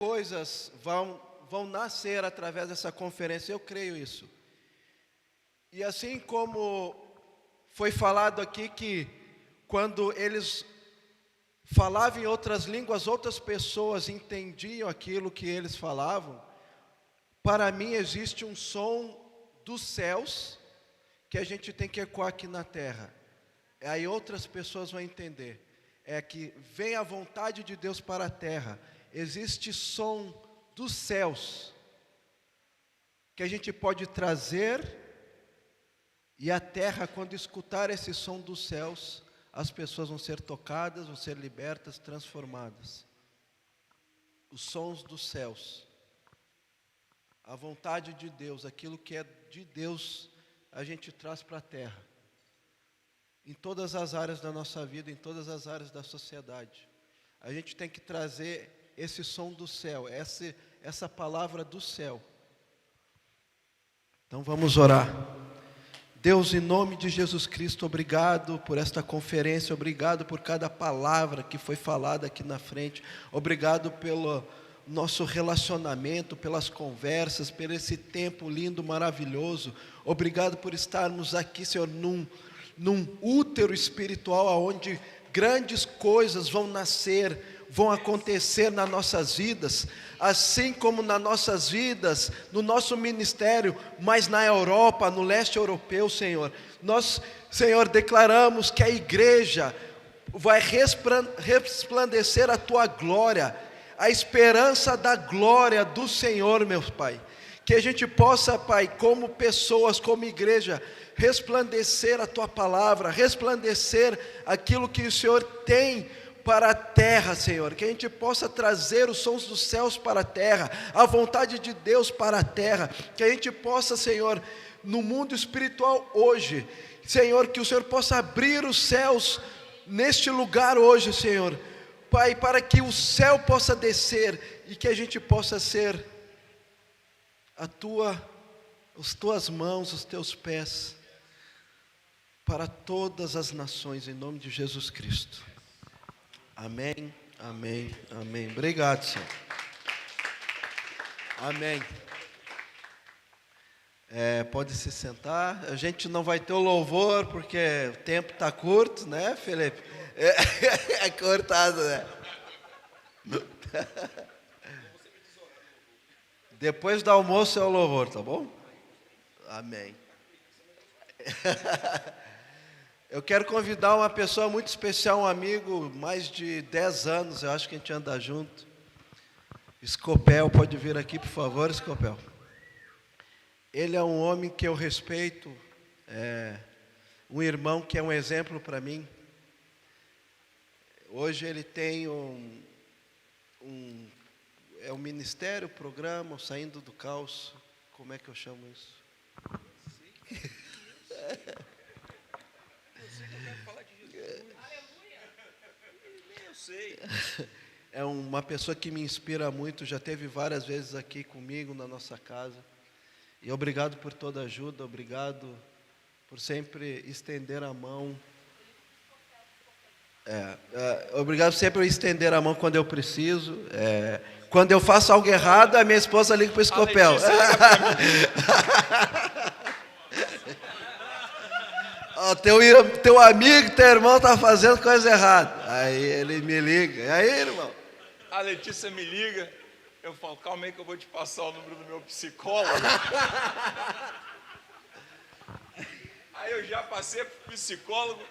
coisas vão nascer através dessa conferência, eu creio isso. E assim como foi falado aqui que quando eles falavam em outras línguas, outras pessoas entendiam aquilo que eles falavam, para mim existe um som dos céus que a gente tem que ecoar aqui na terra. Aí outras pessoas vão entender. É que vem a vontade de Deus para a terra. Existe som dos céus que a gente pode trazer, e a terra, quando escutar esse som dos céus, as pessoas vão ser tocadas, vão ser libertas, transformadas. Os sons dos céus, a vontade de Deus, aquilo que é de Deus, a gente traz para a terra. Em todas as áreas da nossa vida, em todas as áreas da sociedade. A gente tem que trazer esse som do céu, essa palavra do céu. Então vamos orar. Deus, em nome de Jesus Cristo, obrigado por esta conferência, obrigado por cada palavra que foi falada aqui na frente, obrigado pelo nosso relacionamento, pelas conversas, por esse tempo lindo, maravilhoso, obrigado por estarmos aqui, Senhor, num útero espiritual, onde grandes coisas vão nascer, vão acontecer nas nossas vidas, assim como nas nossas vidas, no nosso ministério, mas na Europa, no leste europeu, Senhor. Nós, Senhor, declaramos que a igreja vai resplandecer a Tua glória, a esperança da glória do Senhor, meu Pai. Que a gente possa, Pai, como pessoas, como igreja, resplandecer a Tua palavra, resplandecer aquilo que o Senhor tem para a terra, Senhor, que a gente possa trazer os sons dos céus para a terra, a vontade de Deus para a terra, que a gente possa, Senhor, no mundo espiritual hoje, Senhor, que o Senhor possa abrir os céus neste lugar hoje, Senhor, Pai, para que o céu possa descer e que a gente possa ser as Tuas mãos, os Teus pés, para todas as nações, em nome de Jesus Cristo. Amém, amém, amém. Obrigado, Senhor. Amém. Pode se sentar. A gente não vai ter o louvor, porque o tempo está curto, né, Felipe? É cortado, né? Depois do almoço é o louvor, tá bom? Amém. Eu quero convidar uma pessoa muito especial, um amigo, mais de 10 anos, eu acho que a gente anda junto. Escopel, pode vir aqui, por favor, Escopel. Ele é um homem que eu respeito, um irmão que é um exemplo para mim. Hoje ele tem um ministério, programa, Saindo do Caos. Como é que eu chamo isso? É uma pessoa que me inspira muito, já esteve várias vezes aqui comigo na nossa casa. E obrigado por toda a ajuda, obrigado por sempre estender a mão. Obrigado sempre por estender a mão quando eu preciso. Quando eu faço algo errado, a minha esposa liga para o Escopel. Teu amigo, teu irmão está fazendo coisa errada. Aí ele me liga. E aí, irmão? A Letícia me liga. Eu falo, calma aí que eu vou te passar o número do meu psicólogo. Aí eu já passei pro psicólogo.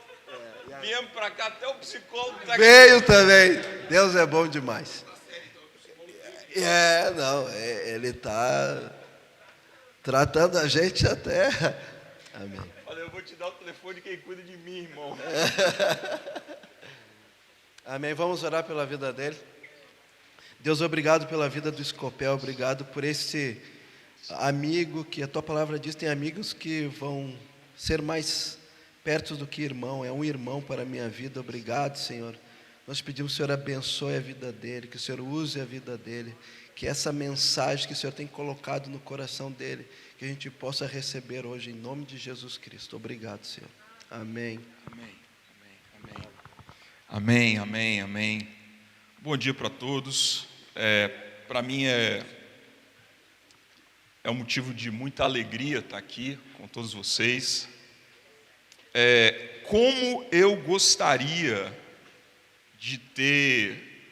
Viemos para cá, até o psicólogo está aqui. Veio também. Deus é bom demais. Ele está tratando a gente até. Amém. Olha, eu vou te dar o telefone de quem cuida de mim, irmão. Amém. Vamos orar pela vida dele. Deus, obrigado pela vida do Escopel, obrigado por esse amigo que a Tua palavra diz, tem amigos que vão ser mais perto do que irmão, é um irmão para a minha vida. Obrigado, Senhor. Nós pedimos que o Senhor abençoe a vida dele, que o Senhor use a vida dele, que essa mensagem que o Senhor tem colocado no coração dele, que a gente possa receber hoje, em nome de Jesus Cristo. Obrigado, Senhor. Amém. Amém, amém, amém. Amém, amém, amém. Bom dia para todos. Para mim é um motivo de muita alegria estar aqui com todos vocês. Como eu gostaria de ter,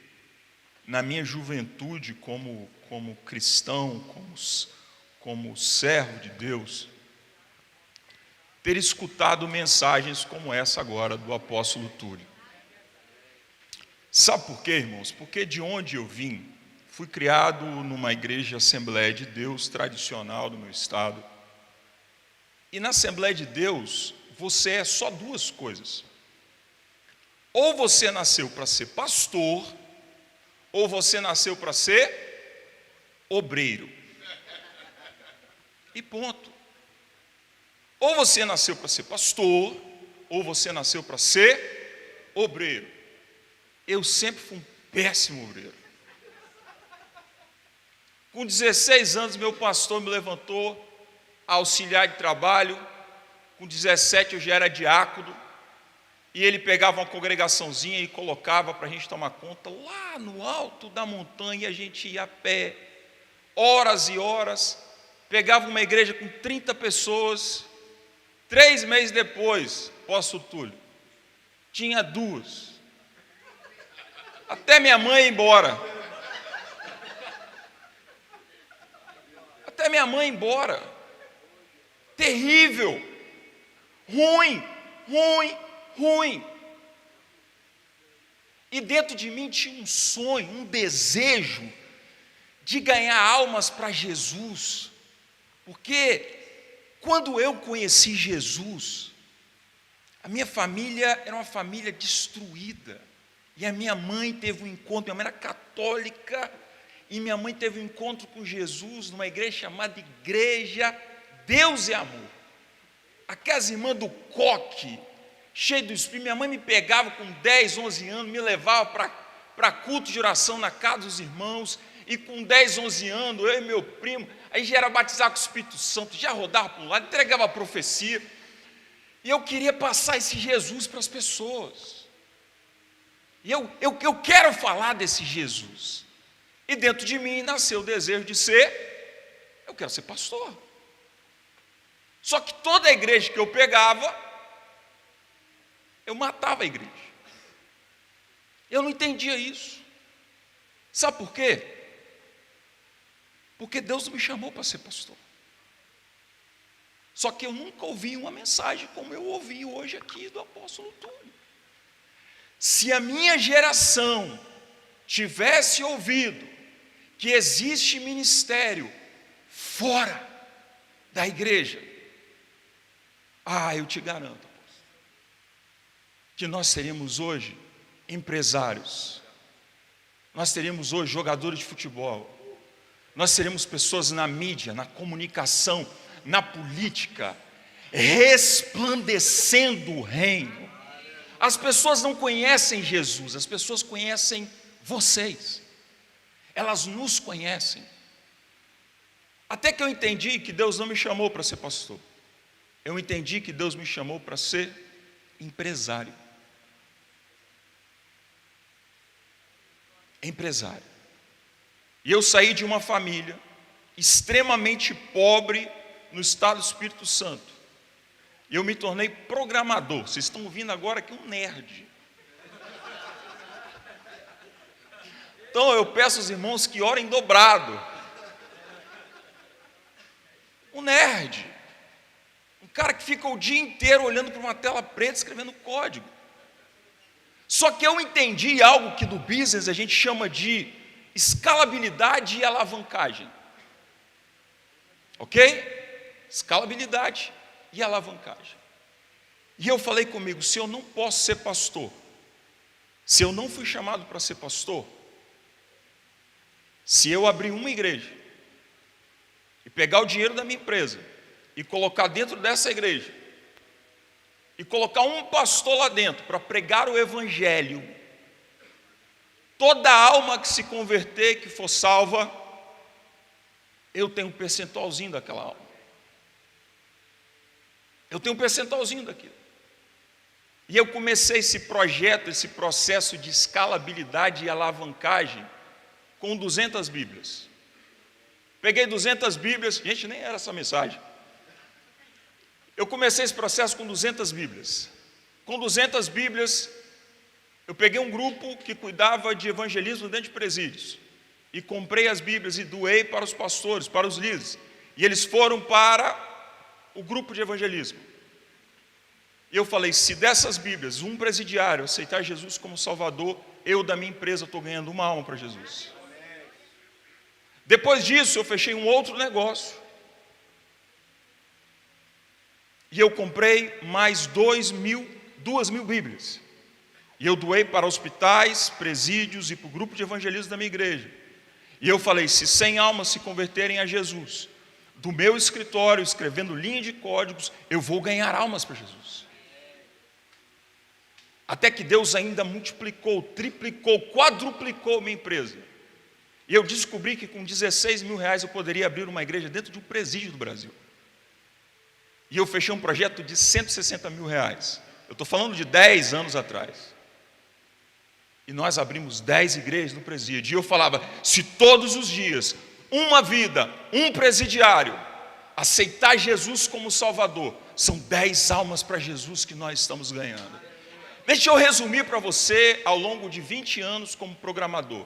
na minha juventude, como cristão, como servo de Deus, ter escutado mensagens como essa agora do apóstolo Túlio. Sabe por quê, irmãos? Porque de onde eu vim, fui criado numa igreja Assembleia de Deus tradicional do meu estado. E na Assembleia de Deus, você é só duas coisas. Ou você nasceu para ser pastor, ou você nasceu para ser obreiro. E ponto. Ou você nasceu para ser pastor, ou você nasceu para ser obreiro. Eu sempre fui um péssimo obreiro. Com 16 anos, meu pastor me levantou a auxiliar de trabalho. Com 17, eu já era diácono. E ele pegava uma congregaçãozinha e colocava para a gente tomar conta lá no alto da montanha. A gente ia a pé, horas e horas. Pegava uma igreja com 30 pessoas. 3 meses depois, apóstolo Túlio, tinha 2. Até minha mãe ir embora. Até minha mãe ir embora. Terrível. Ruim. E dentro de mim tinha um sonho, um desejo de ganhar almas para Jesus. Porque quando eu conheci Jesus, a minha família era uma família destruída. E a minha mãe teve um encontro, minha mãe era católica, e minha mãe teve um encontro com Jesus numa igreja chamada Igreja Deus é Amor. Aquelas irmãs do coque, cheio do Espírito. Minha mãe me pegava com 10, 11 anos, me levava para culto de oração na casa dos irmãos, e com 10, 11 anos, eu e meu primo, aí já era batizado com o Espírito Santo, já rodava para um lado, entregava a profecia, e eu queria passar esse Jesus para as pessoas. E eu quero falar desse Jesus. E dentro de mim nasceu o desejo de eu quero ser pastor. Só que toda a igreja que eu pegava, eu matava a igreja. Eu não entendia isso. Sabe por quê? Porque Deus não me chamou para ser pastor. Só que eu nunca ouvi uma mensagem como eu ouvi hoje aqui do apóstolo Túlio. Se a minha geração tivesse ouvido que existe ministério fora da igreja, eu te garanto, que nós seríamos hoje empresários, nós teríamos hoje jogadores de futebol, nós seríamos pessoas na mídia, na comunicação, na política, resplandecendo o reino. As pessoas não conhecem Jesus, as pessoas conhecem vocês, elas nos conhecem. Até que eu entendi que Deus não me chamou para ser pastor, eu entendi que Deus me chamou para ser empresário. Empresário. E eu saí de uma família extremamente pobre no estado do Espírito Santo. E eu me tornei programador. Vocês estão ouvindo agora aqui um nerd. Então eu peço aos irmãos que orem dobrado. Um nerd. Um cara que fica o dia inteiro olhando para uma tela preta escrevendo código. Só que eu entendi algo que do business a gente chama de escalabilidade e alavancagem. Ok? Escalabilidade e alavancagem. E eu falei comigo, se eu não posso ser pastor, se eu não fui chamado para ser pastor, se eu abrir uma igreja e pegar o dinheiro da minha empresa e colocar dentro dessa igreja e colocar um pastor lá dentro para pregar o evangelho, toda alma que se converter, que for salva, eu tenho um percentualzinho daquela alma. Eu tenho um percentualzinho daquilo. E eu comecei esse projeto, esse processo de escalabilidade e alavancagem com 200 Bíblias. Peguei 200 Bíblias, gente, nem era essa mensagem. Eu comecei esse processo com 200 Bíblias. Com 200 Bíblias, eu peguei um grupo que cuidava de evangelismo dentro de presídios. E comprei as Bíblias e doei para os pastores, para os líderes. E eles foram para o grupo de evangelismo. E eu falei, se dessas Bíblias, um presidiário aceitar Jesus como Salvador, eu da minha empresa estou ganhando uma alma para Jesus. Depois disso, eu fechei um outro negócio. E eu comprei mais 2.000 Bíblias. E eu doei para hospitais, presídios e para o grupo de evangelismo da minha igreja. E eu falei, se 100 almas se converterem a Jesus, do meu escritório, escrevendo linha de códigos, eu vou ganhar almas para Jesus. Até que Deus ainda multiplicou, triplicou, quadruplicou minha empresa. E eu descobri que com 16 mil reais eu poderia abrir uma igreja dentro de um presídio do Brasil. E eu fechei um projeto de 160 mil reais. Eu estou falando de 10 anos atrás. E nós abrimos 10 igrejas no presídio. E eu falava, se todos os dias, uma vida, um presidiário, aceitar Jesus como Salvador, são 10 almas para Jesus que nós estamos ganhando. Deixa eu resumir para você ao longo de 20 anos como programador.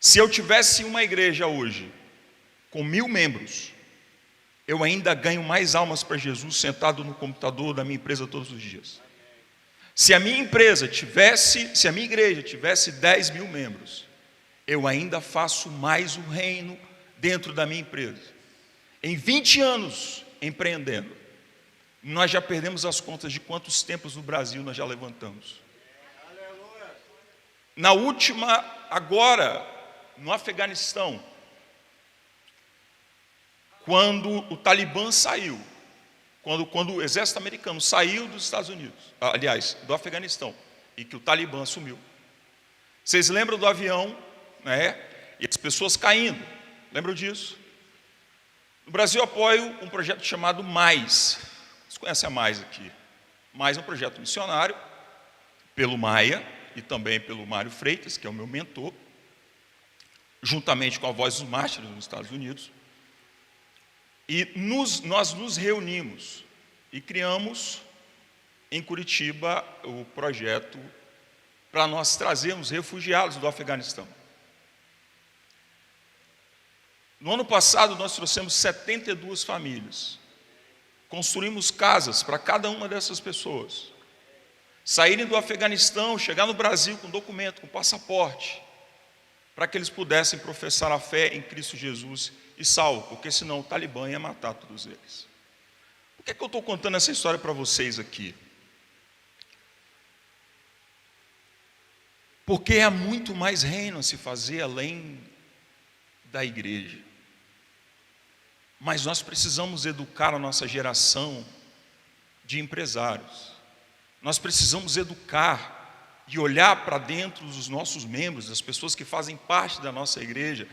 Se eu tivesse uma igreja hoje com 1.000 membros, eu ainda ganho mais almas para Jesus sentado no computador da minha empresa todos os dias. Se a minha igreja tivesse 10 mil membros, eu ainda faço mais o reino dentro da minha empresa. Em 20 anos empreendendo, nós já perdemos as contas de quantos templos no Brasil nós já levantamos. Na última, agora, no Afeganistão, quando o Talibã saiu, quando o exército americano saiu dos Estados Unidos, aliás, do Afeganistão, e que o Talibã assumiu. Vocês lembram do avião, né? E as pessoas caindo, lembram disso? No Brasil eu apoio um projeto chamado Mais. Vocês conhecem a Mais aqui? Mais é um projeto missionário, pelo Maia e também pelo Mário Freitas, que é o meu mentor, juntamente com a Voz dos Mártires nos Estados Unidos. E nós nos reunimos e criamos em Curitiba o projeto para nós trazermos refugiados do Afeganistão. No ano passado nós trouxemos 72 famílias. Construímos casas para cada uma dessas pessoas. Saírem do Afeganistão, chegar no Brasil com documento, com passaporte, para que eles pudessem professar a fé em Cristo Jesus e salvo, porque senão o Talibã ia matar todos eles. Por que eu estou contando essa história para vocês aqui? Porque há muito mais reino a se fazer além da igreja. Mas nós precisamos educar a nossa geração de empresários. Nós precisamos educar e olhar para dentro dos nossos membros, das pessoas que fazem parte da nossa igreja.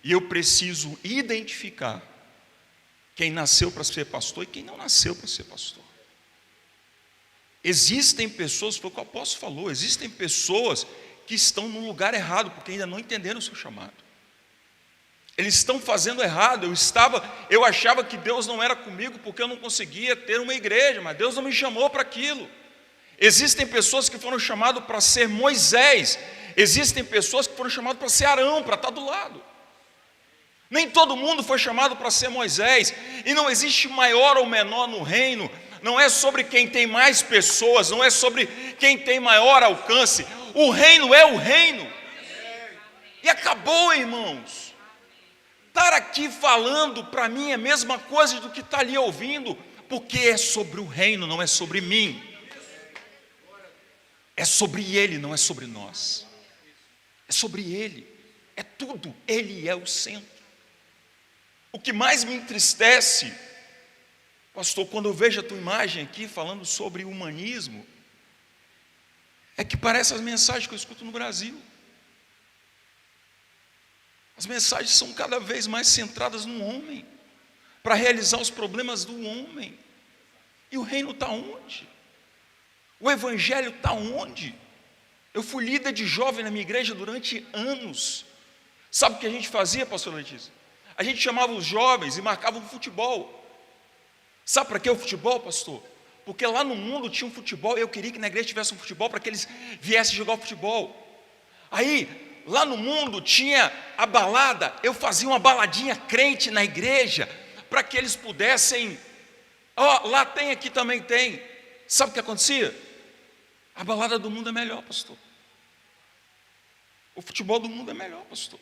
E eu preciso identificar quem nasceu para ser pastor e quem não nasceu para ser pastor. Existem pessoas, foi o que o apóstolo falou, existem pessoas que estão no lugar errado, porque ainda não entenderam o seu chamado. Eles estão fazendo errado. Eu achava que Deus não era comigo porque eu não conseguia ter uma igreja, mas Deus não me chamou para aquilo. Existem pessoas que foram chamadas para ser Moisés, existem pessoas que foram chamadas para ser Arão, para estar do lado. Nem todo mundo foi chamado para ser Moisés, e não existe maior ou menor no reino. Não é sobre quem tem mais pessoas, não é sobre quem tem maior alcance. O reino é o reino. E acabou, irmãos. Estar aqui falando para mim é a mesma coisa do que estar ali ouvindo, porque é sobre o reino, não é sobre mim. É sobre Ele, não é sobre nós. É sobre Ele, é tudo, Ele é o centro. O que mais me entristece, pastor, quando eu vejo a tua imagem aqui falando sobre humanismo, é que parece as mensagens que eu escuto no Brasil. As mensagens são cada vez mais centradas no homem, para realizar os problemas do homem. E o reino está onde? O evangelho está onde? Eu fui líder de jovem na minha igreja durante anos. Sabe o que a gente fazia, pastor Letícia? A gente chamava os jovens e marcava um futebol. Sabe para que o futebol, pastor? Porque lá no mundo tinha um futebol e eu queria que na igreja tivesse um futebol para que eles viessem jogar o futebol. Aí, lá no mundo tinha a balada, eu fazia uma baladinha crente na igreja para que eles pudessem... lá tem, aqui também tem. Sabe o que acontecia? A balada do mundo é melhor, pastor. O futebol do mundo é melhor, pastor.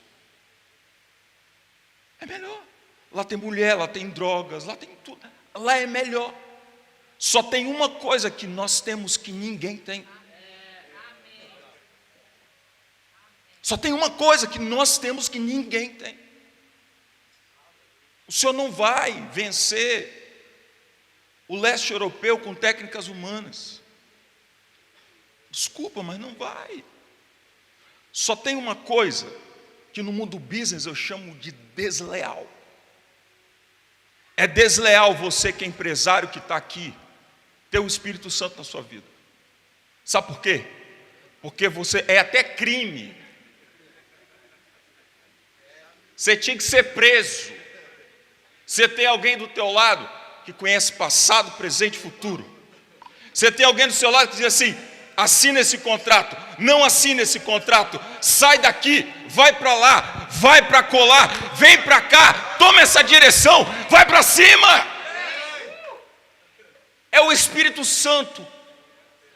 É melhor. Lá tem mulher, lá tem drogas, lá tem tudo. Lá é melhor. Só tem uma coisa que nós temos que ninguém tem. Só tem uma coisa que nós temos que ninguém tem. O senhor não vai vencer o leste europeu com técnicas humanas. Desculpa, mas não vai. Só tem uma coisa que no mundo business eu chamo de desleal. É desleal você que é empresário que está aqui, ter o Espírito Santo na sua vida. Sabe por quê? Porque você é até crime. Você tinha que ser preso. Você tem alguém do teu lado que conhece passado, presente e futuro. Você tem alguém do seu lado que diz assim: assina esse contrato, não assina esse contrato, sai daqui, vai para lá, vai para colar, vem para cá, toma essa direção, vai para cima. É o Espírito Santo.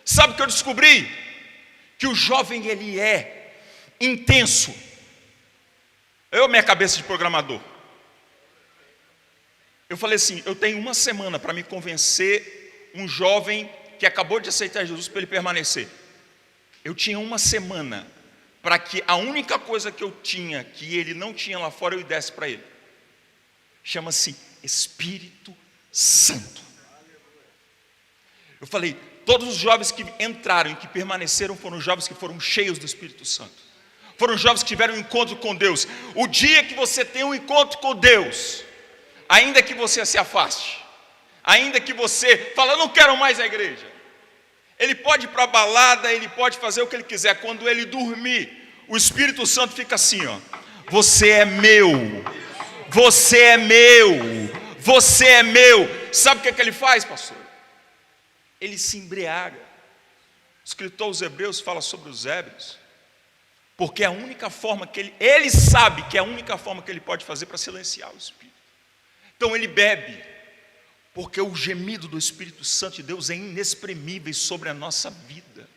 Sabe o que eu descobri? Que o jovem ele é intenso. Minha cabeça de programador, eu falei assim: eu tenho uma semana para me convencer um jovem que acabou de aceitar Jesus para ele permanecer. Eu tinha uma semana para que a única coisa que eu tinha, que ele não tinha lá fora, eu desse para ele. Chama-se Espírito Santo. Eu falei: todos os jovens que entraram e que permaneceram foram jovens que foram cheios do Espírito Santo. Foram jovens que tiveram um encontro com Deus. O dia que você tem um encontro com Deus, ainda que você se afaste, ainda que você fale: eu não quero mais a igreja, ele pode ir para a balada, ele pode fazer o que ele quiser. Quando ele dormir, o Espírito Santo fica assim, ó: você é meu, você é meu, você é meu. Sabe o que ele faz, pastor? Ele se embriaga. O escritor aos Hebreus fala sobre os ébrios, porque é a única forma que ele sabe que é a única forma que ele pode fazer para silenciar o Espírito. Então ele bebe, porque o gemido do Espírito Santo de Deus é inexprimível sobre a nossa vida.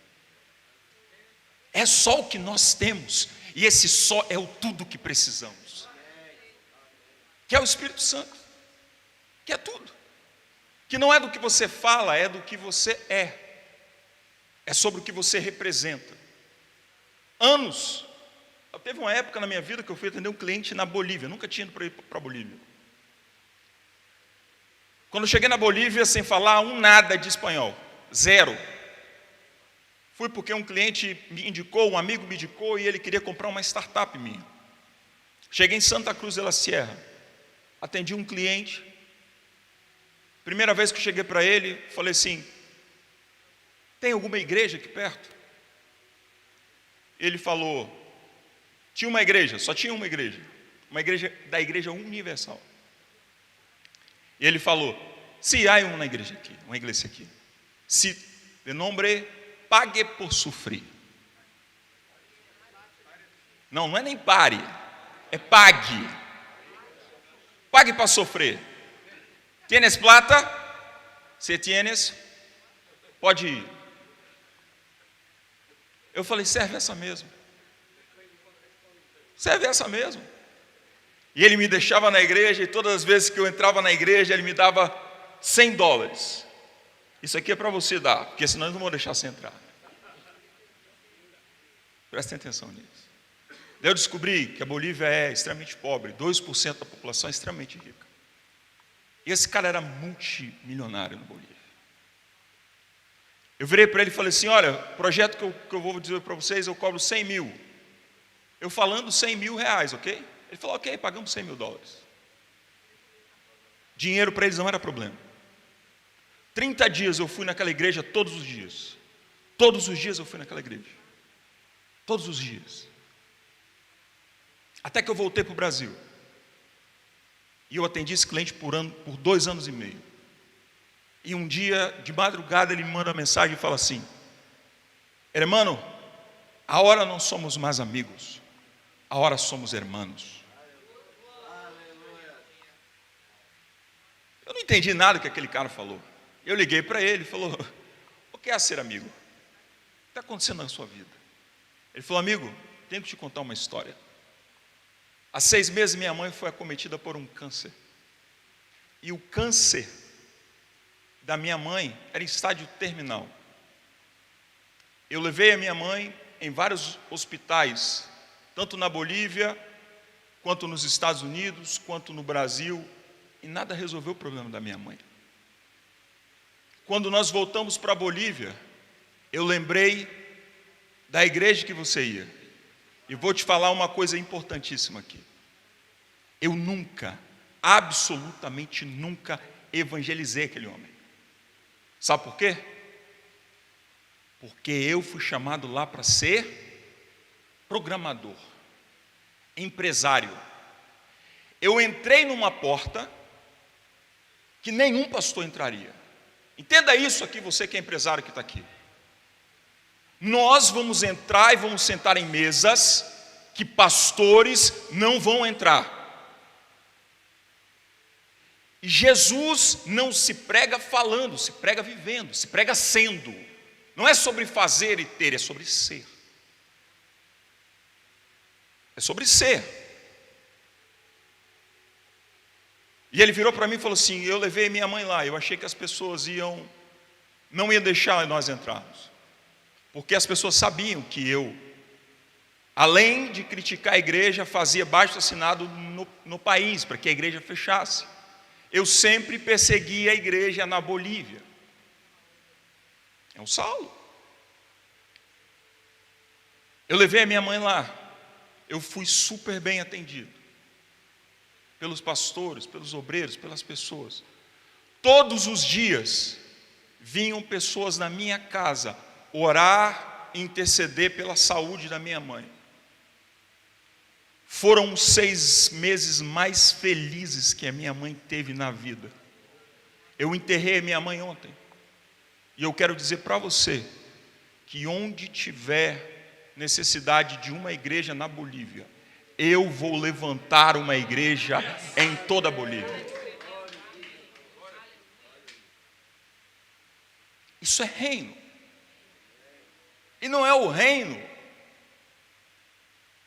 É só o que nós temos, e esse só é o tudo que precisamos, que é o Espírito Santo, que é tudo, que não é do que você fala, é do que você é sobre o que você representa. Anos, teve uma época na minha vida que eu fui atender um cliente na Bolívia, nunca tinha ido para a Bolívia. Quando eu cheguei na Bolívia, sem falar nada de espanhol, zero. Fui porque um cliente me indicou, um amigo me indicou, e ele queria comprar uma startup minha. Cheguei em Santa Cruz de la Sierra, atendi um cliente. Primeira vez que eu cheguei para ele, falei assim: tem alguma igreja aqui perto? Ele falou: tinha uma igreja, só tinha uma igreja da Igreja Universal. E ele falou: se há uma igreja aqui, uma igreja aqui, se de nome pague por sofrer. Não é nem pare, é pague. Pague para sofrer. Tienes plata? Se tienes, pode ir. Eu falei: serve essa mesmo. Serve essa mesmo. E ele me deixava na igreja, e todas as vezes que eu entrava na igreja, ele me dava $100. Isso aqui é para você dar, porque senão eles não vão deixar você entrar. Prestem atenção nisso. Eu descobri que a Bolívia é extremamente pobre, 2% da população é extremamente rica. E esse cara era multimilionário na Bolívia. Eu virei para ele e falei assim: olha, o projeto que eu vou dizer para vocês, eu cobro 100 mil. Eu falando 100 mil reais, ok? Ele falou: ok, pagamos $100 mil. Dinheiro para eles não era problema. 30 dias eu fui naquela igreja todos os dias. Todos os dias eu fui naquela igreja. Todos os dias. Até que eu voltei para o Brasil. E eu atendi esse cliente por 2 anos e meio. E um dia, de madrugada, ele me manda uma mensagem e fala assim: hermano, agora não somos mais amigos, agora somos hermanos. Eu não entendi nada que aquele cara falou. Eu liguei para ele e falou: o que é ser amigo? O que está acontecendo na sua vida? Ele falou: amigo, tenho que te contar uma história. Há 6 meses minha mãe foi acometida por um câncer. E o câncer da minha mãe era em estágio terminal. Eu levei a minha mãe em vários hospitais, tanto na Bolívia, quanto nos Estados Unidos, quanto no Brasil, e nada resolveu o problema da minha mãe. Quando nós voltamos para a Bolívia, eu lembrei da igreja que você ia. E vou te falar uma coisa importantíssima aqui. Eu nunca, absolutamente nunca, evangelizei aquele homem. Sabe por quê? Porque eu fui chamado lá para ser programador, empresário. Eu entrei numa porta que nenhum pastor entraria. Entenda isso aqui, você que é empresário que está aqui. Nós vamos entrar e vamos sentar em mesas que pastores não vão entrar. E Jesus não se prega falando, se prega vivendo, se prega sendo. Não é sobre fazer e ter, é sobre ser. É sobre ser. E ele virou para mim e falou assim: eu levei minha mãe lá, eu achei que as pessoas não iam deixar nós entrarmos. Porque as pessoas sabiam que eu, além de criticar a igreja, fazia abaixo-assinado no país, para que a igreja fechasse. Eu sempre persegui a igreja na Bolívia. É o Saulo. Eu levei a minha mãe lá. Eu fui super bem atendido. Pelos pastores, pelos obreiros, pelas pessoas. Todos os dias vinham pessoas na minha casa orar e interceder pela saúde da minha mãe. Foram os 6 meses mais felizes que a minha mãe teve na vida. Eu enterrei a minha mãe ontem. E eu quero dizer para você que onde tiver necessidade de uma igreja na Bolívia, eu vou levantar uma igreja em toda a Bolívia. Isso é reino. E não é o reino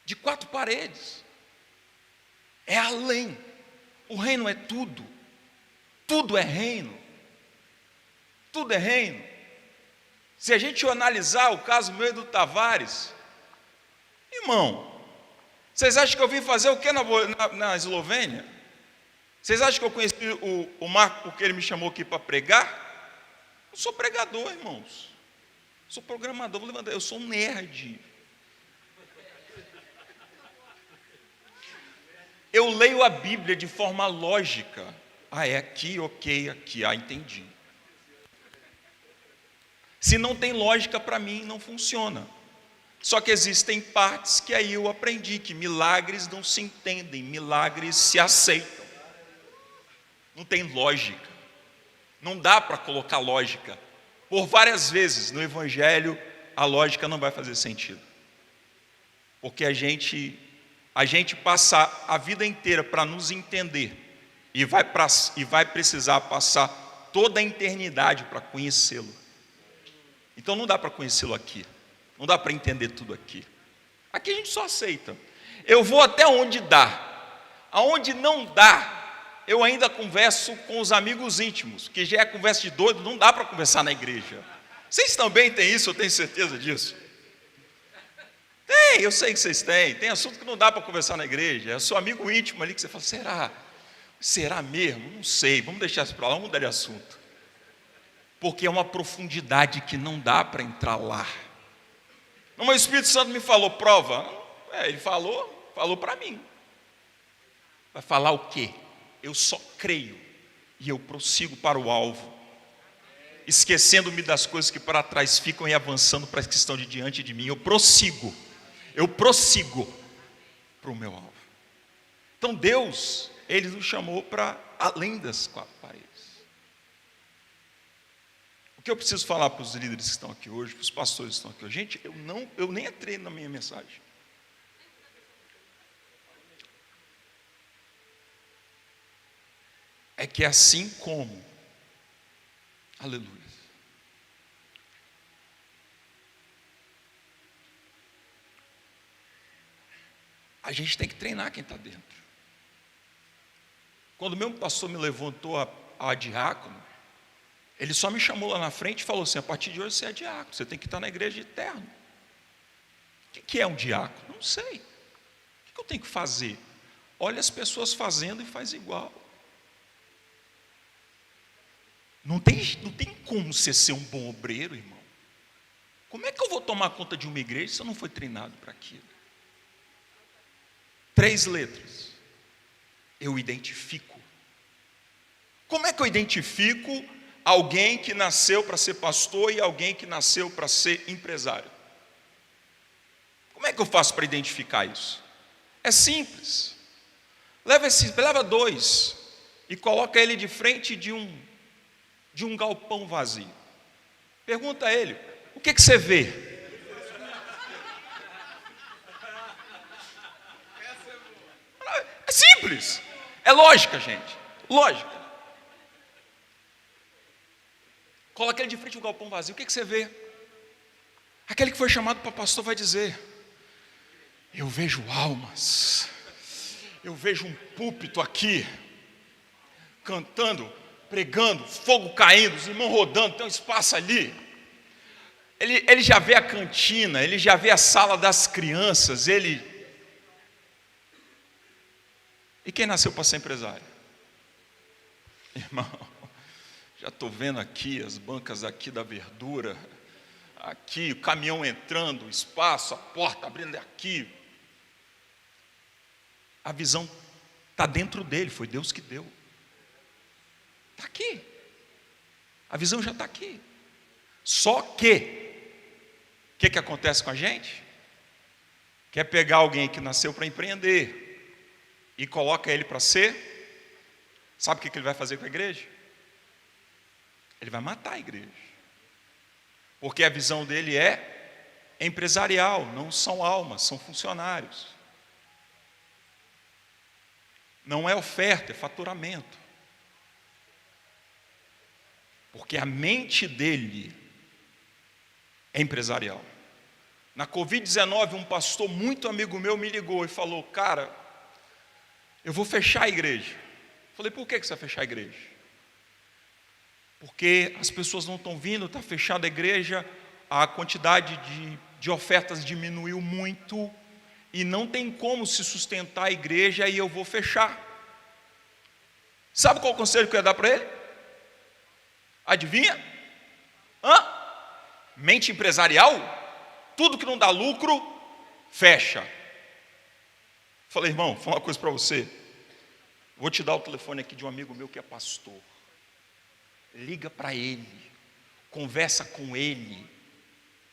de 4 paredes. É além. O reino é tudo. Tudo é reino. Tudo é reino. Se a gente analisar o caso meu e do Tavares, irmão, vocês acham que eu vim fazer o que na Eslovênia? Vocês acham que eu conheci o Marco porque ele me chamou aqui para pregar? Eu sou pregador, irmãos. Sou programador, eu sou um nerd. Eu leio a Bíblia de forma lógica. Ah, é aqui, ok, aqui, entendi. Se não tem lógica para mim, não funciona. Só que existem partes que aí eu aprendi, que milagres não se entendem, milagres se aceitam. Não tem lógica. Não dá para colocar lógica. Por várias vezes no Evangelho, a lógica não vai fazer sentido. Porque a gente passa a vida inteira para nos entender e vai precisar passar toda a eternidade para conhecê-lo. Então não dá para conhecê-lo aqui. Não dá para entender tudo aqui. Aqui a gente só aceita. Eu vou até onde dá. Aonde não dá, eu ainda converso com os amigos íntimos, que já é conversa de doido, não dá para conversar na igreja. Vocês também têm isso, eu tenho certeza disso. Tem, eu sei que vocês têm. Tem assunto que não dá para conversar na igreja. É o seu amigo íntimo ali que você fala: será? Será mesmo? Não sei, vamos deixar isso para lá, vamos mudar de assunto. Porque é uma profundidade que não dá para entrar lá. Não, mas o Espírito Santo me falou, prova. Ele falou para mim. Vai falar o quê? Eu só creio e eu prossigo para o alvo, esquecendo-me das coisas que para trás ficam e avançando para as que estão de diante de mim. Eu prossigo. eu prossigo para o meu alvo. Então Deus, Ele nos chamou para além das quatro paredes. O que eu preciso falar para os líderes que estão aqui hoje, para os pastores que estão aqui hoje? Gente, eu nem entrei na minha mensagem. É que assim como, aleluia, a gente tem que treinar quem está dentro. Quando o meu pastor me levantou a diácono, ele só me chamou lá na frente e falou assim: a partir de hoje você é diácono, você tem que estar na igreja de terno. O que é um diácono? Não sei. O que eu tenho que fazer? Olha as pessoas fazendo e faz igual. Não tem como você ser um bom obreiro, irmão. Como é que eu vou tomar conta de uma igreja se eu não fui treinado para aquilo? 3 letras. Eu identifico. Como é que eu identifico alguém que nasceu para ser pastor e alguém que nasceu para ser empresário? Como é que eu faço para identificar isso? É simples. Leva 2 e coloca ele de frente de um galpão vazio. Pergunta a ele: o que você vê? É simples. É lógica, gente. Lógica. Coloca ele de frente ao galpão vazio. O que você vê? Aquele que foi chamado para pastor vai dizer: eu vejo almas. Eu vejo um púlpito aqui, cantando, pregando, fogo caindo, os irmãos rodando, tem um espaço ali. Ele já vê a cantina, ele já vê a sala das crianças, E quem nasceu para ser empresário? Irmão, já estou vendo aqui as bancas aqui da verdura, aqui o caminhão entrando, o espaço, a porta abrindo aqui. A visão está dentro dele, foi Deus que deu. Está aqui. A visão já está aqui. Só que, o que acontece com a gente? Quer pegar alguém que nasceu para empreender e coloca ele para ser, sabe o que ele vai fazer com a igreja? Ele vai matar a igreja. Porque a visão dele é empresarial, não são almas, são funcionários. Não é oferta, é faturamento. Porque a mente dele é empresarial. Na Covid-19, um pastor muito amigo meu me ligou e falou: cara, eu vou fechar a igreja. Falei: por que você vai fechar a igreja? Porque as pessoas não estão vindo, está fechada a igreja, a quantidade de ofertas diminuiu muito, e não tem como se sustentar a igreja, e eu vou fechar. Sabe qual o conselho que eu ia dar para ele? Adivinha? Mente empresarial? Tudo que não dá lucro, fecha. Falei: irmão, vou falar uma coisa para você. Vou te dar o telefone aqui de um amigo meu que é pastor. Liga para ele, conversa com ele,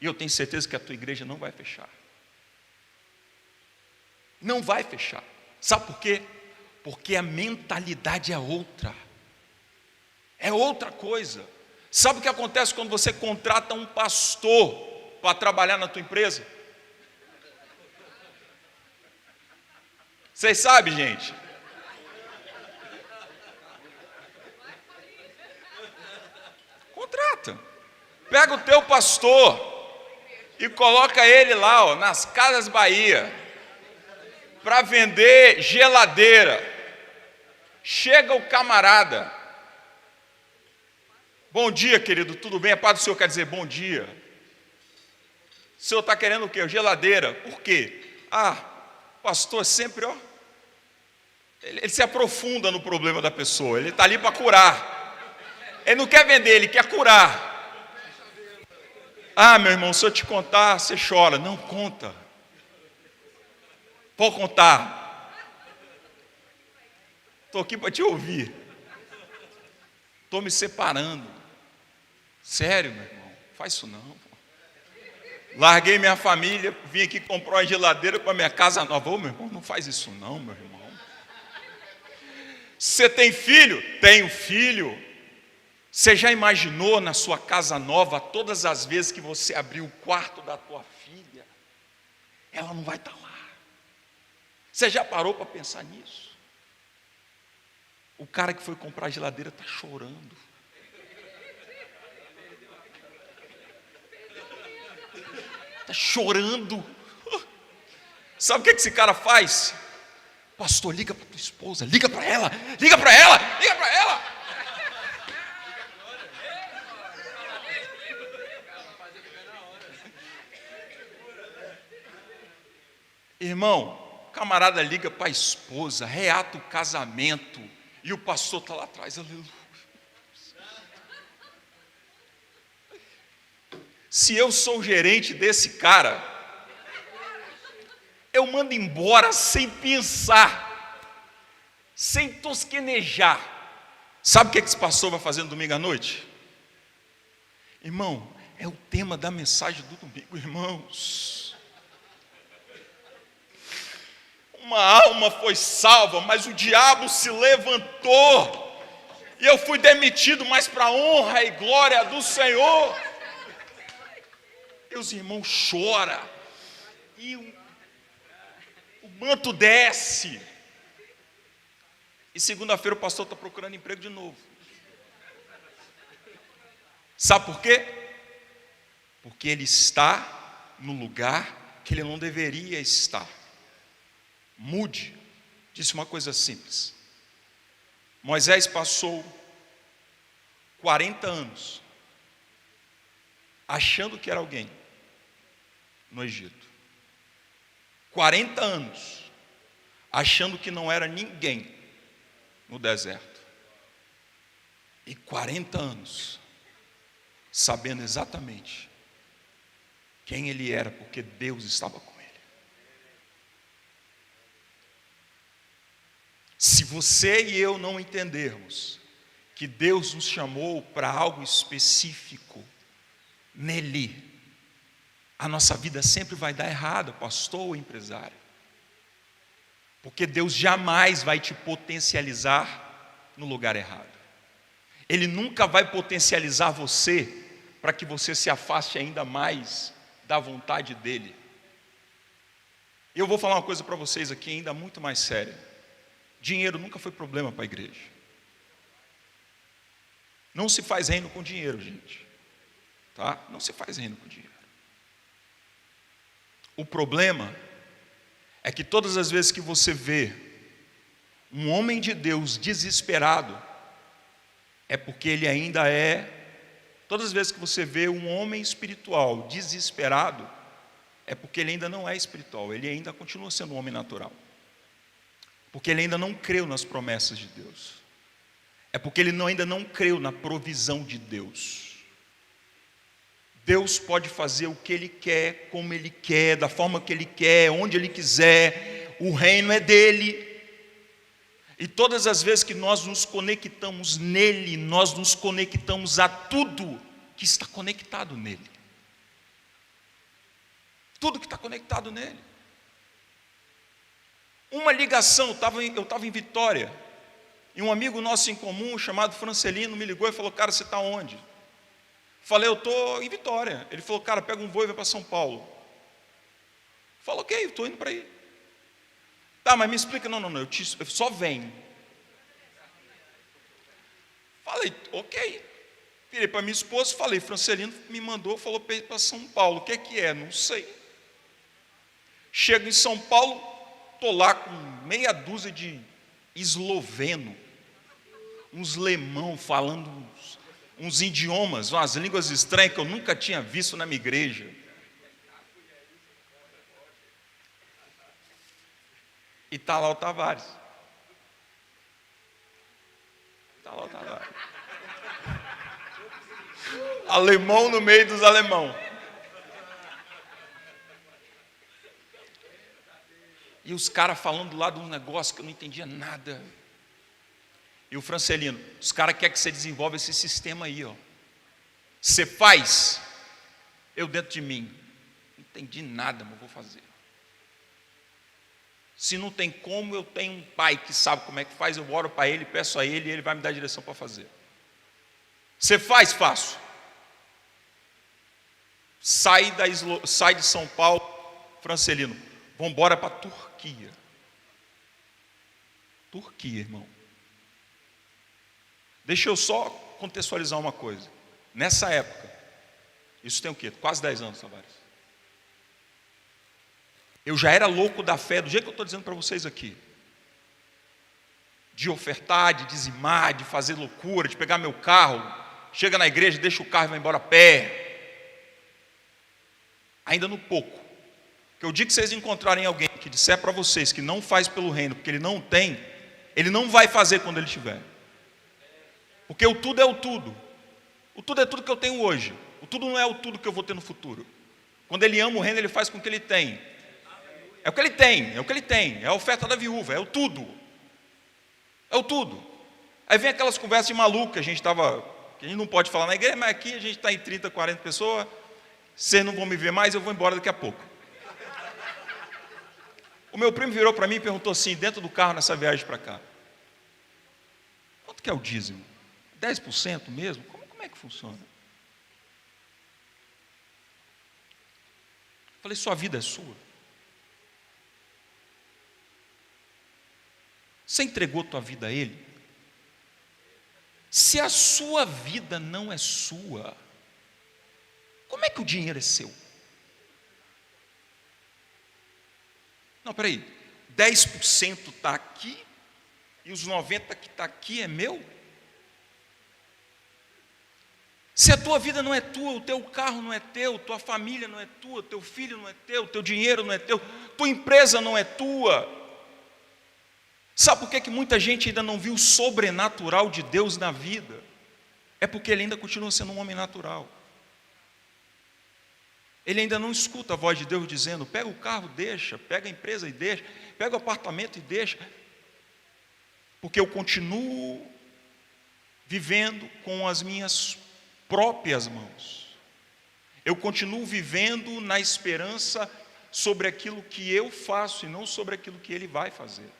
e eu tenho certeza que a tua igreja não vai fechar. Não vai fechar. Sabe por quê? Porque a mentalidade é outra. É outra coisa. Sabe o que acontece quando você contrata um pastor para trabalhar na tua empresa? Vocês sabem, gente? Contrata. Pega o teu pastor e coloca ele lá, nas Casas Bahia, para vender geladeira. Chega o camarada: bom dia, querido, tudo bem? A paz do Senhor quer dizer bom dia. O senhor está querendo o quê? Geladeira. Por quê? Pastor, sempre, ele se aprofunda no problema da pessoa, ele está ali para curar. Ele não quer vender, ele quer curar. Meu irmão, se eu te contar, você chora. Não, conta. Pode contar. Estou aqui para te ouvir. Estou me separando. Sério, meu irmão, faz isso não. Larguei minha família, vim aqui comprar uma geladeira para minha casa nova. Ô, meu irmão, não faz isso não, meu irmão. Você tem filho? Tenho filho. Você já imaginou na sua casa nova, todas as vezes que você abrir o quarto da tua filha, ela não vai estar lá? Você já parou para pensar nisso? O cara que foi comprar a geladeira está chorando. Está chorando. Sabe o que esse cara faz? Pastor, liga para tua esposa, liga para ela, liga para ela, liga para ela. Irmão, o camarada liga para a esposa, reata o casamento, e o pastor está lá atrás, aleluia. Se eu sou o gerente desse cara, eu mando embora sem pensar, sem tosquenejar. Sabe o que esse pastor vai fazer no domingo à noite? Irmão, é o tema da mensagem do domingo, irmãos. Uma alma foi salva, mas o diabo se levantou, e eu fui demitido, mas para a honra e glória do Senhor. E os irmãos choram, e o manto desce, e segunda-feira o pastor está procurando emprego de novo. Sabe por quê? Porque ele está no lugar que ele não deveria estar. Mude. Disse uma coisa simples. Moisés passou 40 anos achando que era alguém no Egito. 40 anos achando que não era ninguém no deserto. E 40 anos sabendo exatamente quem ele era, porque Deus estava com ele. Se você e eu não entendermos que Deus nos chamou para algo específico nele, a nossa vida sempre vai dar errado, pastor ou empresário. Porque Deus jamais vai te potencializar no lugar errado. Ele nunca vai potencializar você para que você se afaste ainda mais da vontade dele. E eu vou falar uma coisa para vocês aqui ainda muito mais séria. Dinheiro nunca foi problema para a igreja. Não se faz reino com dinheiro, gente. Tá? Não se faz reino com dinheiro. O problema é que todas as vezes que você vê um homem de Deus desesperado, é porque ele ainda todas as vezes que você vê um homem espiritual desesperado, é porque ele ainda não é espiritual, ele ainda continua sendo um homem natural. Porque ele ainda não creu nas promessas de Deus. É porque ele ainda não creu na provisão de Deus. Deus pode fazer o que Ele quer, como Ele quer, da forma que Ele quer, onde Ele quiser. O reino é dEle. E todas as vezes que nós nos conectamos nele, nós nos conectamos a tudo que está conectado nele. Tudo que está conectado nele. Uma ligação, eu estava em Vitória, e um amigo nosso em comum, chamado Francelino, me ligou e falou: cara, você está onde? Falei: eu estou em Vitória. Ele falou: cara, pega um voo e vai para São Paulo. Falei: ok, estou indo para aí. Tá, mas me explica. Não, eu só venho. Falei: ok. Virei para minha esposa e falei: Francelino me mandou, falou para ir para São Paulo. O que é? Não sei. Chego em São Paulo, estou lá com meia dúzia de esloveno, uns lemão falando uns idiomas, umas línguas estranhas que eu nunca tinha visto na minha igreja. E está lá o Tavares. Está lá o Tavares. Alemão no meio dos alemão. E os caras falando lá de um negócio que eu não entendia nada. E o Francelino: os caras querem que você desenvolva esse sistema aí, ó. Você faz, eu dentro de mim. entendi nada, mas vou fazer. Se não tem como, eu tenho um pai que sabe como é que faz, eu oro para ele, peço a ele e ele vai me dar a direção para fazer. Você faz? Faço. Sai de São Paulo, Francelino, vamos embora para a Turquia. Turquia, irmão. Deixa eu só contextualizar uma coisa. Nessa época, isso tem o quê? Quase 10 anos, Tavares. Eu já era louco da fé, do jeito que eu estou dizendo para vocês aqui. De ofertar, de dizimar, de fazer loucura, de pegar meu carro, chega na igreja, deixa o carro e vai embora a pé. Ainda no pouco. Que o dia que vocês encontrarem alguém que disser para vocês que não faz pelo reino, porque ele não tem, ele não vai fazer quando ele tiver. Porque o tudo é o tudo. O tudo é tudo que eu tenho hoje. O tudo não é o tudo que eu vou ter no futuro. Quando ele ama o reino, ele faz com o que ele tem. É o que ele tem, é o que ele tem. É a oferta da viúva, é o tudo. É o tudo. Aí vem aquelas conversas de maluco que a gente não pode falar na igreja, mas aqui a gente está em 30, 40 pessoas. Vocês não vão me ver mais, eu vou embora daqui a pouco. O meu primo virou para mim e perguntou assim, dentro do carro nessa viagem para cá: quanto que é o dízimo? 10% mesmo? Como é que funciona? Eu falei, sua vida é sua. Você entregou tua vida a Ele? Se a sua vida não é sua, como é que o dinheiro é seu? Não, peraí, 10% está aqui e os 90% que está aqui é meu? Se a tua vida não é tua, o teu carro não é teu, tua família não é tua, teu filho não é teu, teu dinheiro não é teu, tua empresa não é tua. Sabe por que muita gente ainda não viu o sobrenatural de Deus na vida? É porque ele ainda continua sendo um homem natural. Ele ainda não escuta a voz de Deus dizendo, pega o carro, deixa, pega a empresa e deixa, pega o apartamento e deixa. Porque eu continuo vivendo com as minhas próprias mãos. Eu continuo vivendo na esperança sobre aquilo que eu faço e não sobre aquilo que Ele vai fazer.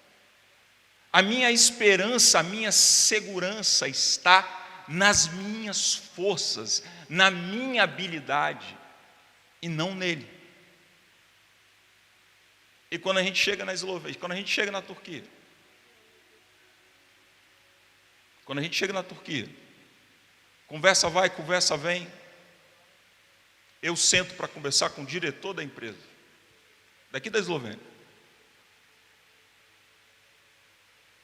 A minha esperança, a minha segurança está nas minhas forças, na minha habilidade e não nele. E quando a gente chega na Eslovênia, quando a gente chega na Turquia, conversa vai, conversa vem, eu sento para conversar com o diretor da empresa, daqui da Eslovênia.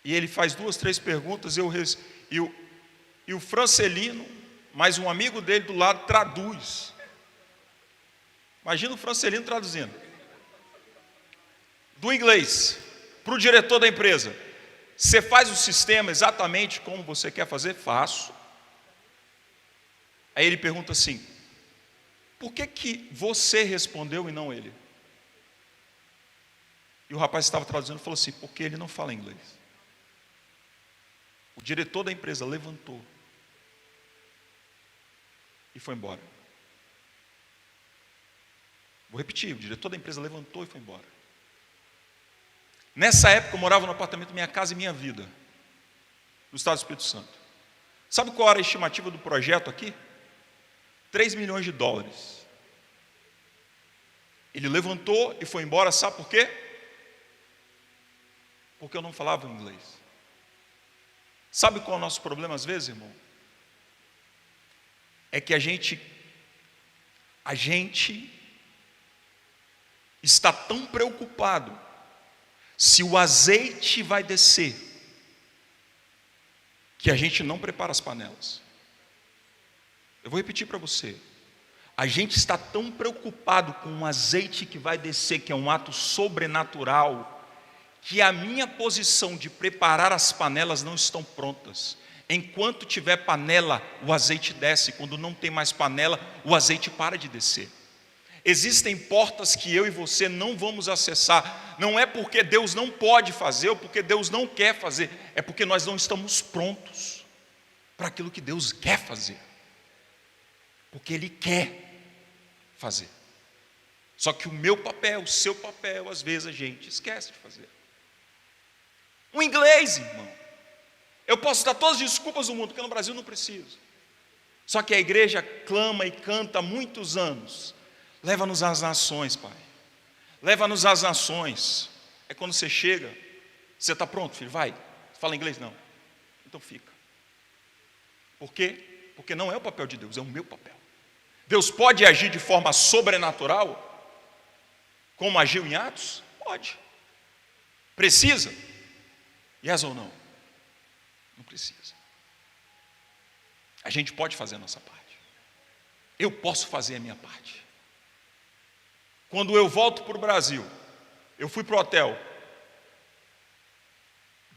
E ele faz 2, 3 perguntas, e o Francelino, mais um amigo dele do lado, traduz. Imagina o Francelino traduzindo. Do inglês, para o diretor da empresa. Você faz o sistema exatamente como você quer fazer? Faço. Aí ele pergunta assim, por que você respondeu e não ele? E o rapaz que estava traduzindo falou assim, porque ele não fala inglês. O diretor da empresa levantou e foi embora. Vou repetir, o diretor da empresa levantou e foi embora. Nessa época eu morava no apartamento Minha Casa e Minha Vida, no estado do Espírito Santo. Sabe qual era a estimativa do projeto aqui? 3 milhões de dólares. Ele levantou e foi embora, sabe por quê? Porque eu não falava inglês. Sabe qual é o nosso problema às vezes, irmão? É que a gente está tão preocupado se o azeite vai descer, que a gente não prepara as panelas. Eu vou repetir para você. A gente está tão preocupado com o azeite que vai descer, que é um ato sobrenatural, que a minha posição de preparar as panelas não estão prontas. Enquanto tiver panela, o azeite desce. Quando não tem mais panela, o azeite para de descer. Existem portas que eu e você não vamos acessar. Não é porque Deus não pode fazer ou porque Deus não quer fazer. É porque nós não estamos prontos para aquilo que Deus quer fazer. Porque Ele quer fazer. Só que o meu papel, o seu papel, às vezes a gente esquece de fazer. O inglês, irmão. Eu posso dar todas as desculpas do mundo, porque no Brasil não preciso. Só que a igreja clama e canta há muitos anos. Leva-nos às nações, Pai. Leva-nos às nações. É quando você chega, você está pronto, filho? Vai. Fala inglês? Não. Então fica. Por quê? Porque não é o papel de Deus, é o meu papel. Deus pode agir de forma sobrenatural, como agiu em Atos? Pode. Precisa? Yes ou não? Não precisa. A gente pode fazer a nossa parte. Eu posso fazer a minha parte. Quando eu volto para o Brasil, eu fui para o hotel,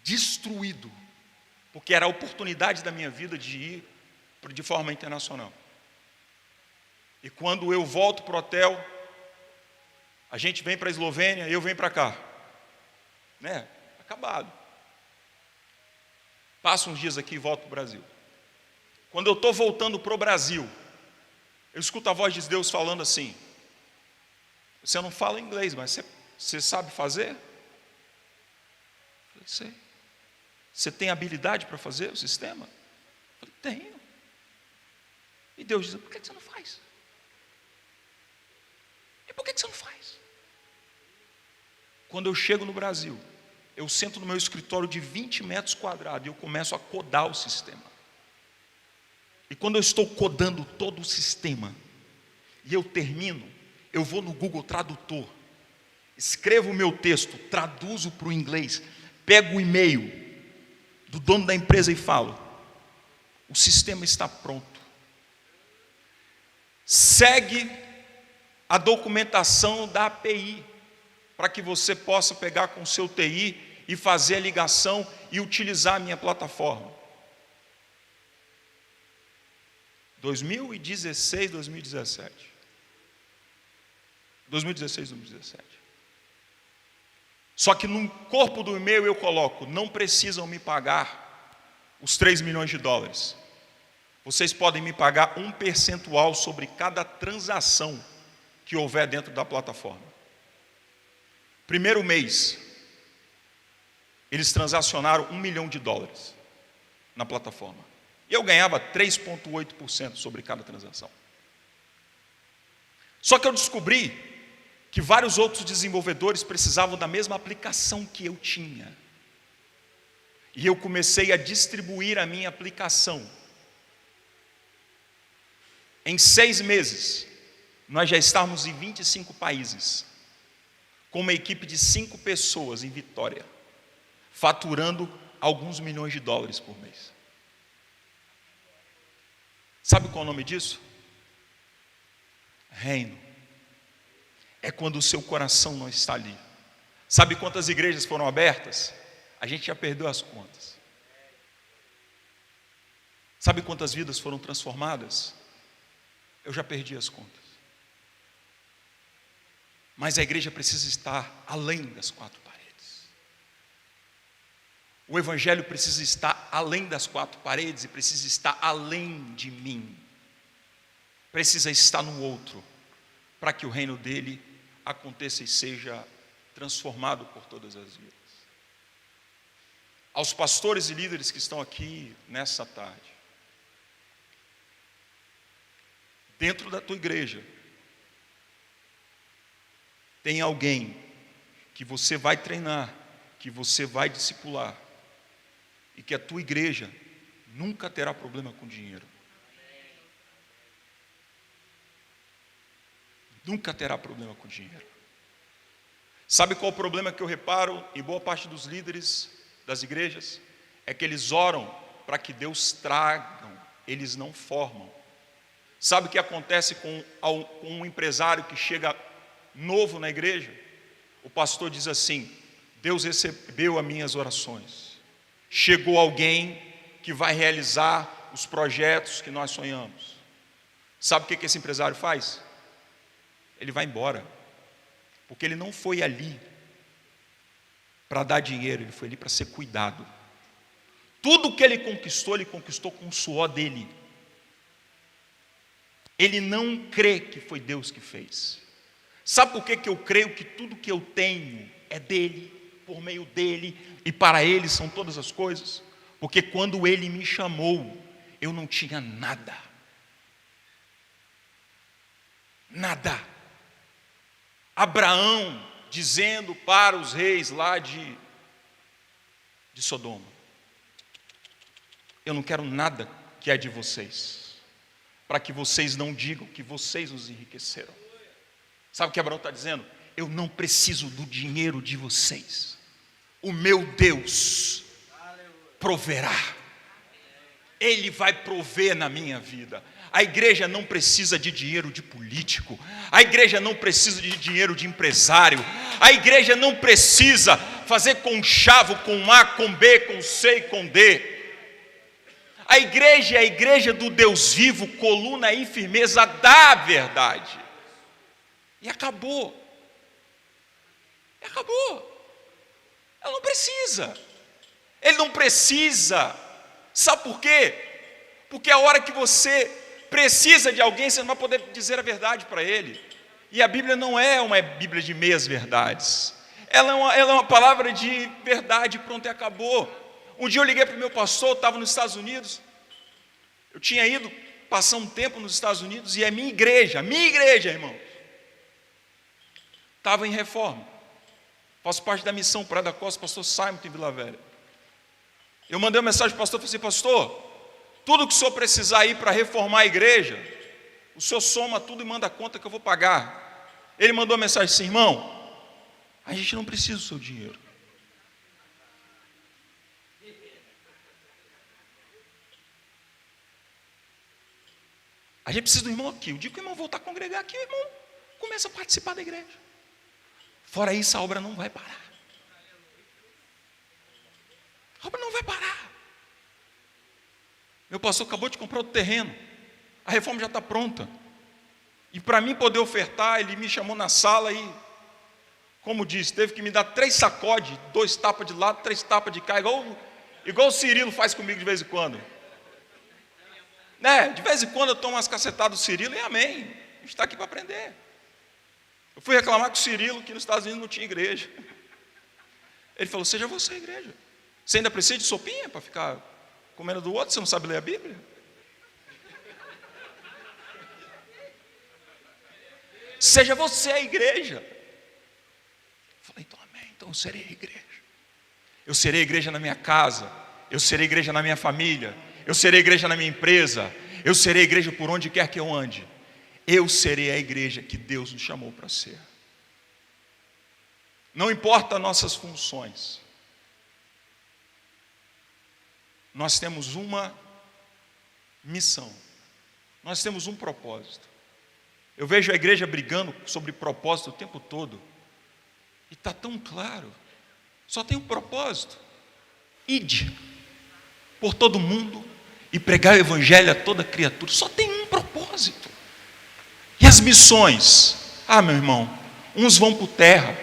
destruído, porque era a oportunidade da minha vida de ir de forma internacional. E quando eu volto para o hotel, a gente vem para a Eslovênia, eu venho para cá. Né? Acabado. Passo uns dias aqui e volto para o Brasil. Quando eu estou voltando para o Brasil, eu escuto a voz de Deus falando assim: você não fala inglês, mas você sabe fazer? Eu falei, sei. Você tem habilidade para fazer o sistema? Eu falei, tenho. E Deus diz, por que você não faz? E por que você não faz? Quando eu chego no Brasil, eu sento no meu escritório de 20 metros quadrados e eu começo a codar o sistema. E quando eu estou codando todo o sistema, e eu termino, eu vou no Google Tradutor, escrevo o meu texto, traduzo para o inglês, pego o e-mail do dono da empresa e falo, o sistema está pronto. Segue a documentação da API, para que você possa pegar com o seu TI e fazer a ligação e utilizar a minha plataforma. 2016, 2017. 2016, 2017. Só que no corpo do e-mail eu coloco, não precisam me pagar os 3 milhões de dólares. Vocês podem me pagar um percentual sobre cada transação que houver dentro da plataforma. Primeiro mês, eles transacionaram $1 milhão na plataforma. E eu ganhava 3,8% sobre cada transação. Só que eu descobri que vários outros desenvolvedores precisavam da mesma aplicação que eu tinha. E eu comecei a distribuir a minha aplicação. Em 6 meses, nós já estávamos em 25 países, com uma equipe de 5 pessoas em Vitória, faturando alguns milhões de dólares por mês. Sabe qual é o nome disso? Reino. É quando o seu coração não está ali. Sabe quantas igrejas foram abertas? A gente já perdeu as contas. Sabe quantas vidas foram transformadas? Eu já perdi as contas. Mas a igreja precisa estar além das 4 paredes. O evangelho precisa estar além das 4 paredes e precisa estar além de mim. Precisa estar no outro, para que o reino dele aconteça e seja transformado por todas as vidas. Aos pastores e líderes que estão aqui nessa tarde, dentro da tua igreja, tem alguém que você vai treinar, que você vai discipular, e que a tua igreja nunca terá problema com dinheiro. Nunca terá problema com dinheiro. Sabe qual o problema que eu reparo em boa parte dos líderes das igrejas? É que eles oram para que Deus traga, eles não formam. Sabe o que acontece com um empresário que chega novo na igreja? O pastor diz assim: Deus recebeu as minhas orações, chegou alguém que vai realizar os projetos que nós sonhamos. Sabe o que esse empresário faz? Ele vai embora, porque ele não foi ali para dar dinheiro, ele foi ali para ser cuidado. Tudo que ele conquistou com o suor dele. Ele não crê que foi Deus que fez. Sabe por que eu creio que tudo que eu tenho é dele, por meio dele, e para ele são todas as coisas? Porque quando ele me chamou, eu não tinha nada. Nada. Abraão dizendo para os reis lá de Sodoma: eu não quero nada que é de vocês, para que vocês não digam que vocês nos enriqueceram. Sabe o que Abraão está dizendo? Eu não preciso do dinheiro de vocês, o meu Deus proverá, Ele vai prover na minha vida. A igreja não precisa de dinheiro de político, a igreja não precisa de dinheiro de empresário, a igreja não precisa fazer conchavo com A, com B, com C e com D. A igreja é a igreja do Deus vivo, coluna e firmeza da verdade. E acabou. Acabou. Ela não precisa. Ele não precisa. Sabe por quê? Porque a hora que você precisa de alguém, você não vai poder dizer a verdade para ele. E a Bíblia não é uma Bíblia de meias verdades. Ela é uma palavra de verdade, pronto, e acabou. Um dia eu liguei para o meu pastor, eu estava nos Estados Unidos. Eu tinha ido passar um tempo nos Estados Unidos, e a minha igreja, irmão, estava em reforma. Faço parte da missão Praia da Costa, pastor Simon em Vila Velha. Eu mandei uma mensagem para o pastor, falei assim: pastor, tudo que o senhor precisar ir para reformar a igreja, o senhor soma tudo e manda a conta que eu vou pagar. Ele mandou uma mensagem assim: irmão, a gente não precisa do seu dinheiro. A gente precisa do irmão aqui. O dia que o irmão voltar a congregar aqui, o irmão começa a participar da igreja. Fora isso, a obra não vai parar. A obra não vai parar. Meu pastor acabou de comprar outro terreno. A reforma já está pronta. E para mim poder ofertar, ele me chamou na sala e, como disse, teve que me dar 3 sacodes, 2 tapas de lado, 3 tapas de cá, igual o Cirilo faz comigo de vez em quando. De vez em quando eu tomo umas cacetadas do Cirilo e amém. A gente está aqui para aprender. Eu fui reclamar com o Cirilo que nos Estados Unidos não tinha igreja. Ele falou: seja você a igreja. Você ainda precisa de sopinha para ficar comendo do outro? Você não sabe ler a Bíblia? Seja você a igreja. Eu falei: então amém, então eu serei a igreja. Eu serei a igreja na minha casa, eu serei a igreja na minha família, eu serei a igreja na minha empresa, eu serei a igreja por onde quer que eu ande. Eu serei a igreja que Deus nos chamou para ser. Não importa as nossas funções, nós temos uma missão, nós temos um propósito. Eu vejo a igreja brigando sobre propósito o tempo todo, e está tão claro, só tem um propósito: ide por todo mundo e pregar o evangelho a toda criatura. Só tem um propósito. E as missões? Meu irmão, uns vão por terra,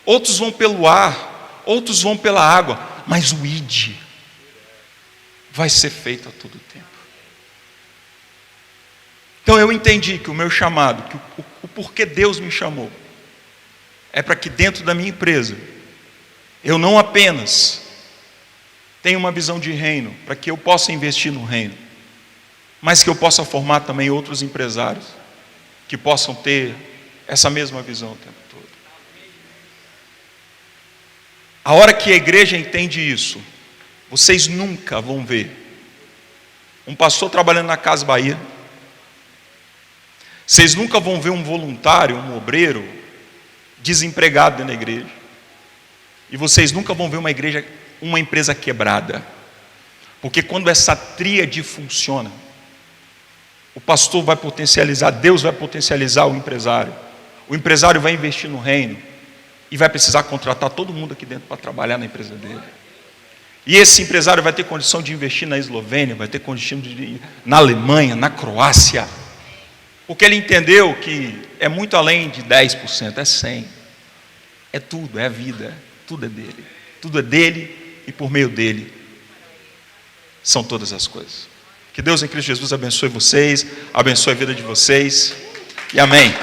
outros vão pelo ar, outros vão pela água, mas o ide vai ser feito a todo tempo. Então eu entendi que o meu chamado, que o porquê Deus me chamou, é para que dentro da minha empresa, eu não apenas tenha uma visão de reino, para que eu possa investir no reino, mas que eu possa formar também outros empresários, que possam ter essa mesma visão o tempo todo. A hora que a igreja entende isso, vocês nunca vão ver um pastor trabalhando na Casa Bahia, vocês nunca vão ver um voluntário, um obreiro desempregado dentro da igreja, e vocês nunca vão ver uma empresa quebrada, porque quando essa tríade funciona, o pastor vai potencializar, Deus vai potencializar o empresário vai investir no reino, e vai precisar contratar todo mundo aqui dentro para trabalhar na empresa dele. E esse empresário vai ter condição de investir na Eslovênia, vai ter condição de ir na Alemanha, na Croácia, porque ele entendeu que é muito além de 10%, é 100%, é tudo, é a vida, tudo é dele e por meio dele são todas as coisas. Que Deus em Cristo Jesus abençoe vocês, abençoe a vida de vocês, e amém.